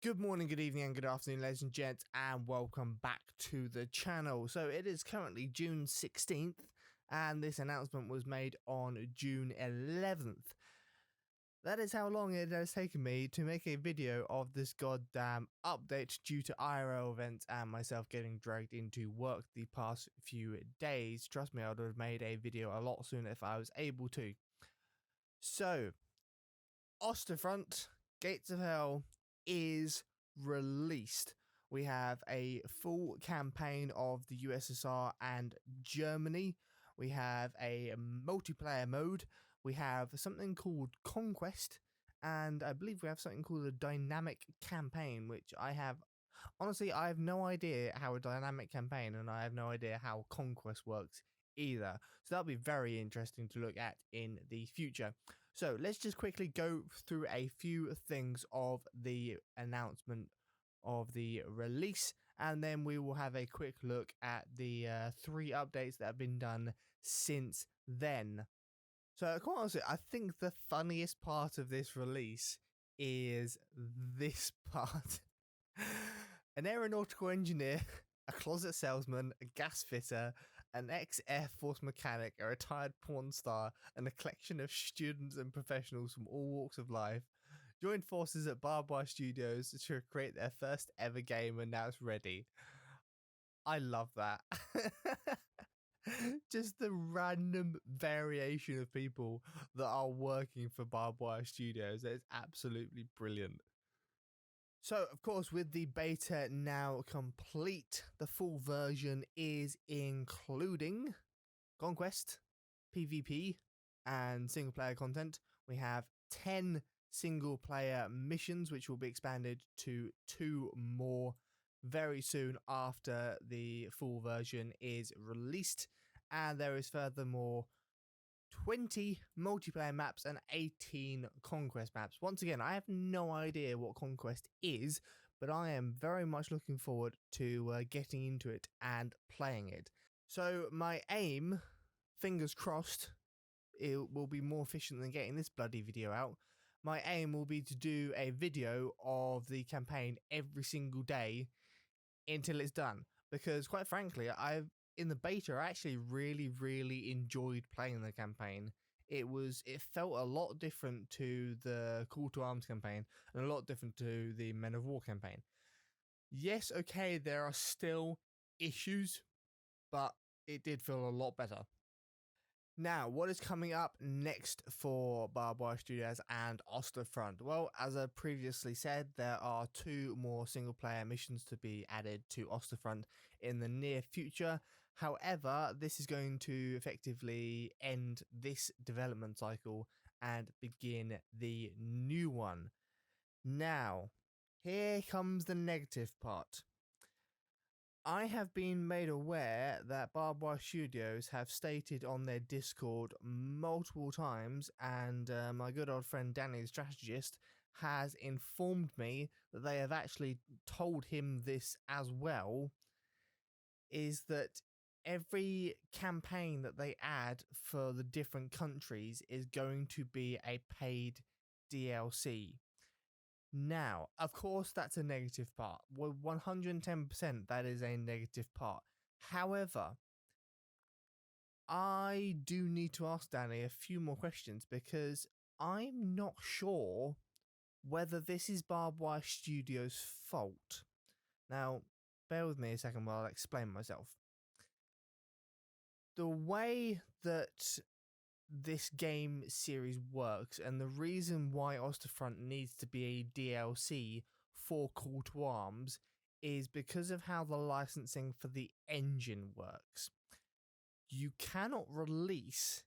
Good morning, good evening, and good afternoon, ladies and gents, and welcome back to the channel. So it is currently June 16th, and this announcement was made on June 11th. That is how long it has taken me to make a video of this goddamn update due to IRL events and myself getting dragged into work the past few days. Trust me, I would have made a video a lot sooner if I was able to. So, OstFront, Gates of Hell is released. We have a full campaign of the USSR and Germany. We have a multiplayer mode. We have something called Conquest. And I believe we have something called a dynamic campaign, which I have no idea how a dynamic campaign, and I have no idea how Conquest works either. So that'll be very interesting to look at in the future. So let's just quickly go through a few things of the announcement of the release, and then we will have a quick look at the 3 updates that have been done since then. So quite honestly, I think the funniest part of this release is this part. An aeronautical engineer, a closet salesman, a gas fitter, an ex-Air Force mechanic, a retired porn star, and a collection of students and professionals from all walks of life joined forces at Barbed Wire Studios to create their first ever game, and now it's ready. I love that. Just the random variation of people that are working for Barbed Wire Studios. It's absolutely brilliant. So, of course, with the beta now complete, the full version is including Conquest, PvP, and single player content. We have 10 single player missions, which will be expanded to 2 more very soon after the full version is released. And there is furthermore 20 multiplayer maps and 18 conquest maps. Once again, I have no idea what conquest is, but I am very much looking forward to getting into it and playing it. So my aim, fingers crossed, it will be more efficient than getting this bloody video out. My aim will be to do a video of the campaign every single day until it's done, because quite frankly, in the beta, I actually really enjoyed playing the campaign. It felt a lot different to the Call to Arms campaign and a lot different to the Men of War campaign. Yes, okay, there are still issues, but it did feel a lot better. Now, what is coming up next for Barbed Wire Studios and OstFront? Well, as I previously said, there are 2 more single-player missions to be added to OstFront in the near future. However, this is going to effectively end this development cycle and begin the new one. Now, here comes the negative part. I have been made aware that Barbed Wire Studios have stated on their Discord multiple times, and my good old friend Danny, the strategist, has informed me that they have actually told him this as well, is that every campaign that they add for the different countries is going to be a paid DLC. Now, of course, that's a negative part. Well, 110% that is a negative part. However, I do need to ask Danny a few more questions, because I'm not sure whether this is Barbed Wire Studios' fault. Now, bear with me a second while I explain myself. The way that this game series works, and the reason why OstFront needs to be a DLC for Call to Arms, is because of how the licensing for the engine works. You cannot release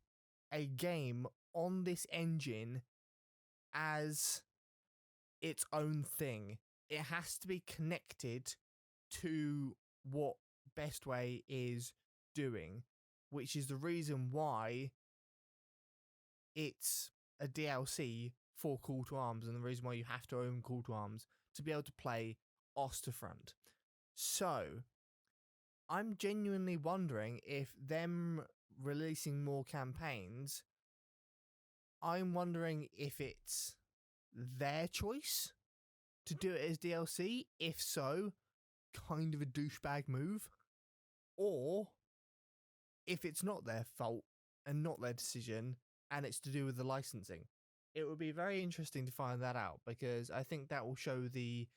a game on this engine as its own thing. It has to be connected to what Best Way is doing, which is the reason why it's a DLC for Call to Arms, and the reason why you have to own Call to Arms to be able to play OstFront. So, I'm genuinely wondering if them releasing more campaigns, I'm wondering if it's their choice to do it as DLC? If so, kind of a douchebag move. Or if it's not their fault and not their decision and it's to do with the licensing, it would be very interesting to find that out, because I think that will show the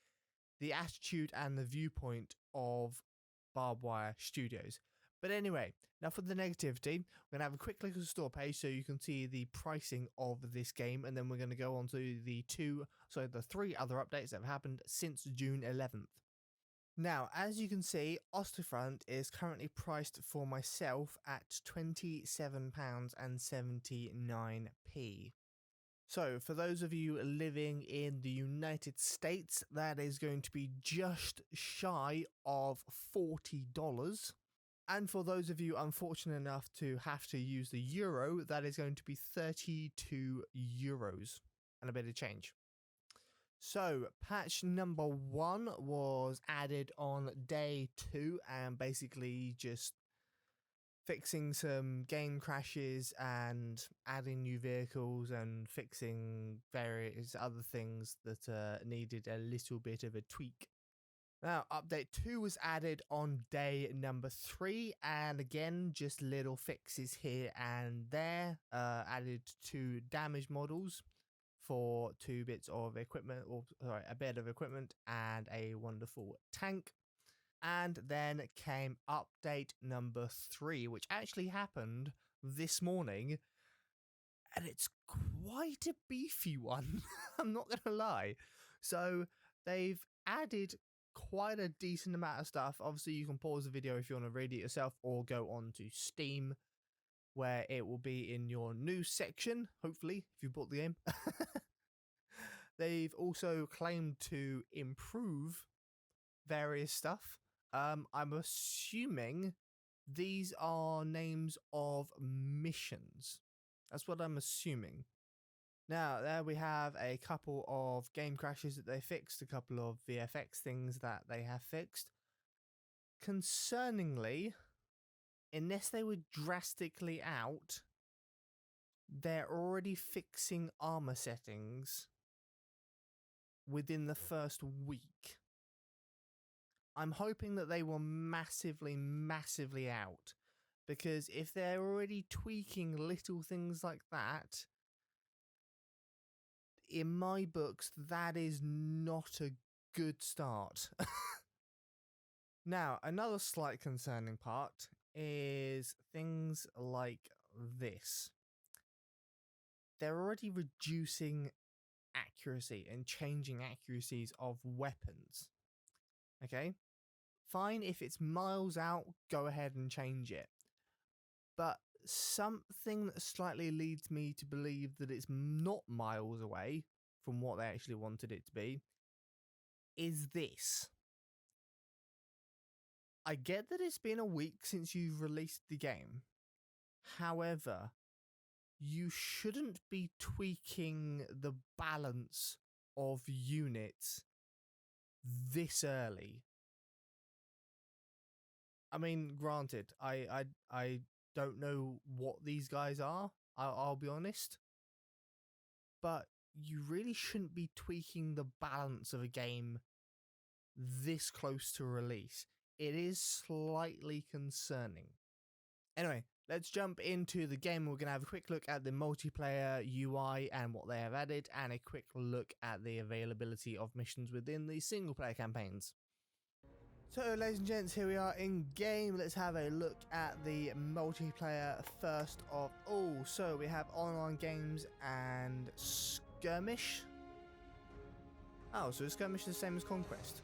attitude and the viewpoint of Barbed Wire Studios. But anyway, now for the negativity, we're going to have a quick look at the store page so you can see the pricing of this game, and then we're going to go on to the three other updates that have happened since June 11th. Now, as you can see, OstFront is currently priced for myself at £27.79. So, for those of you living in the United States, that is going to be just shy of $40. And for those of you unfortunate enough to have to use the euro, that is going to be €32 and a bit of change. So, patch number 1 was added on day 2 and basically just fixing some game crashes and adding new vehicles and fixing various other things that needed a little bit of a tweak. Now, update 2 was added on day number 3, and again, just little fixes here and there. Added 2 damage models for 2 bits of equipment, a bit of equipment and a wonderful tank. And then came update number 3, which actually happened this morning, and it's quite a beefy one. I'm not gonna lie. So they've added quite a decent amount of stuff. Obviously, you can pause the video if you want to read it yourself, or go on to Steam, where it will be in your news section, hopefully, if you bought the game. They've also claimed to improve various stuff. I'm assuming these are names of missions. That's what I'm assuming. Now, there we have a couple of game crashes that they fixed, a couple of VFX things that they have fixed. Concerningly, unless they were drastically out, they're already fixing armor settings within the first week. I'm hoping that they were massively out, because if they're already tweaking little things like that, in my books, that is not a good start. Now, another slight concerning part is things like this. They're already reducing accuracy and changing accuracies of weapons. Okay? Fine, if it's miles out, go ahead and change it. But something that slightly leads me to believe that it's not miles away from what they actually wanted it to be is this. I get that it's been a week since you've released the game. However, you shouldn't be tweaking the balance of units this early. I mean, granted, I don't know what these guys are, I'll be honest, but you really shouldn't be tweaking the balance of a game this close to release. It is slightly concerning. Anyway, let's jump into the game. We're going to have a quick look at the multiplayer UI and what they have added, and a quick look at the availability of missions within the single player campaigns. So, ladies and gents, here we are in game. Let's have a look at the multiplayer first of all. So we have online games and skirmish. Oh, so skirmish is the same as conquest.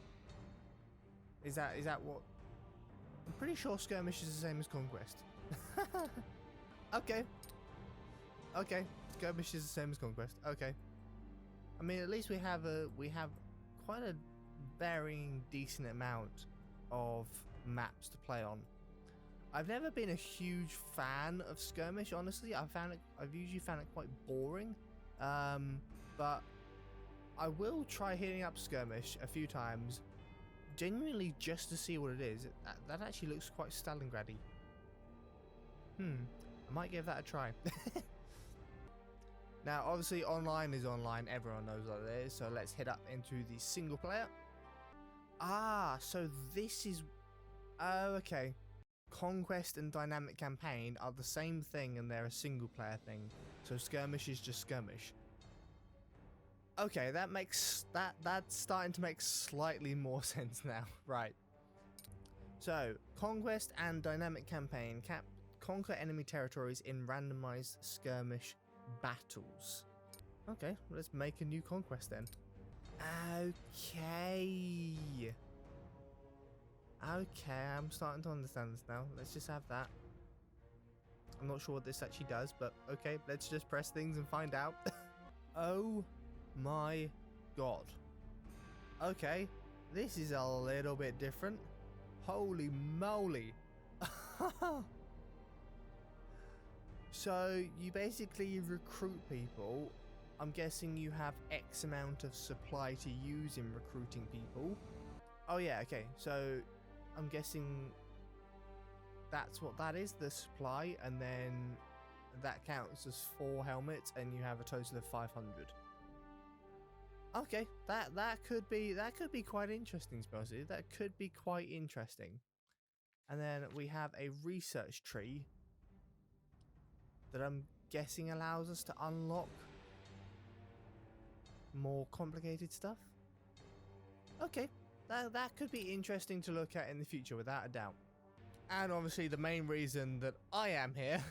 Is that what? I'm pretty sure skirmish is the same as conquest. Okay. Skirmish is the same as conquest. Okay. I mean, at least we have quite a varying decent amount of maps to play on. I've never been a huge fan of skirmish, honestly. I've usually found it quite boring. But I will try hitting up skirmish a few times, genuinely just to see what it is. That actually looks quite Stalingrad-y. I might give that a try. Now, obviously, online is online. Everyone knows what it is. So let's head up into the single player. Ah, so this is... Oh, okay. Conquest and dynamic campaign are the same thing and they're a single player thing. So skirmish is just skirmish. Okay, that's starting to make slightly more sense now. Right. So, conquest and dynamic campaign conquer enemy territories in randomized skirmish battles. Okay, let's make a new conquest then. Okay. Okay, I'm starting to understand this now. Let's just have that. I'm not sure what this actually does, but okay, let's just press things and find out. Oh my god. Okay, this is a little bit different. Holy moly. So you basically recruit people. I'm guessing you have X amount of supply to use in recruiting people. Oh yeah, okay, so I'm guessing that's what that is, the supply, and then that counts as 4 helmets and you have a total of 500. Okay, that could be quite interesting, supposedly. That could be quite interesting. And then we have a research tree that I'm guessing allows us to unlock more complicated stuff. Okay, that could be interesting to look at in the future, without a doubt. And obviously the main reason that I am here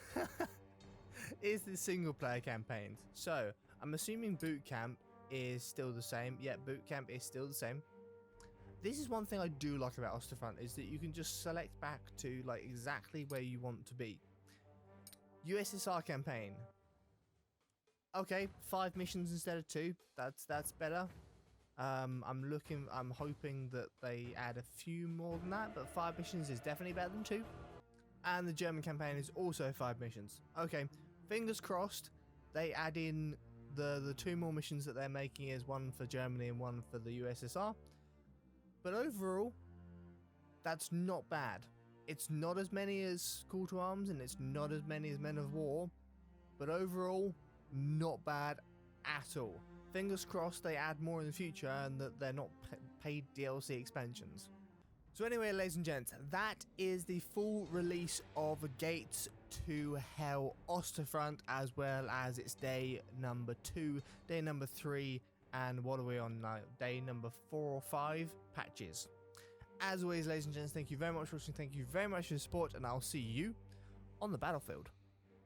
is the single player campaigns. So I'm assuming boot camp is still the same. Yeah, boot camp is still the same. This is one thing I do like about OstFront, is that you can just select back to like exactly where you want to be. USSR campaign. Okay, 5 missions instead of 2. That's better. I'm hoping that they add a few more than that, but 5 missions is definitely better than 2. And the German campaign is also 5 missions. Okay, fingers crossed they add in the 2 more missions that they're making, is one for Germany and one for the USSR. But overall, that's not bad. It's not as many as Call to Arms and it's not as many as Men of War, but overall, not bad at all. Fingers crossed they add more in the future and that they're not paid DLC expansions. So anyway, ladies and gents, that is the full release of Gates to Hell OstFront, as well as its day number 2, day number 3, and what are we on now? Day number 4 or 5 patches. As always, ladies and gents, thank you very much for watching, thank you very much for your support, and I'll see you on the battlefield.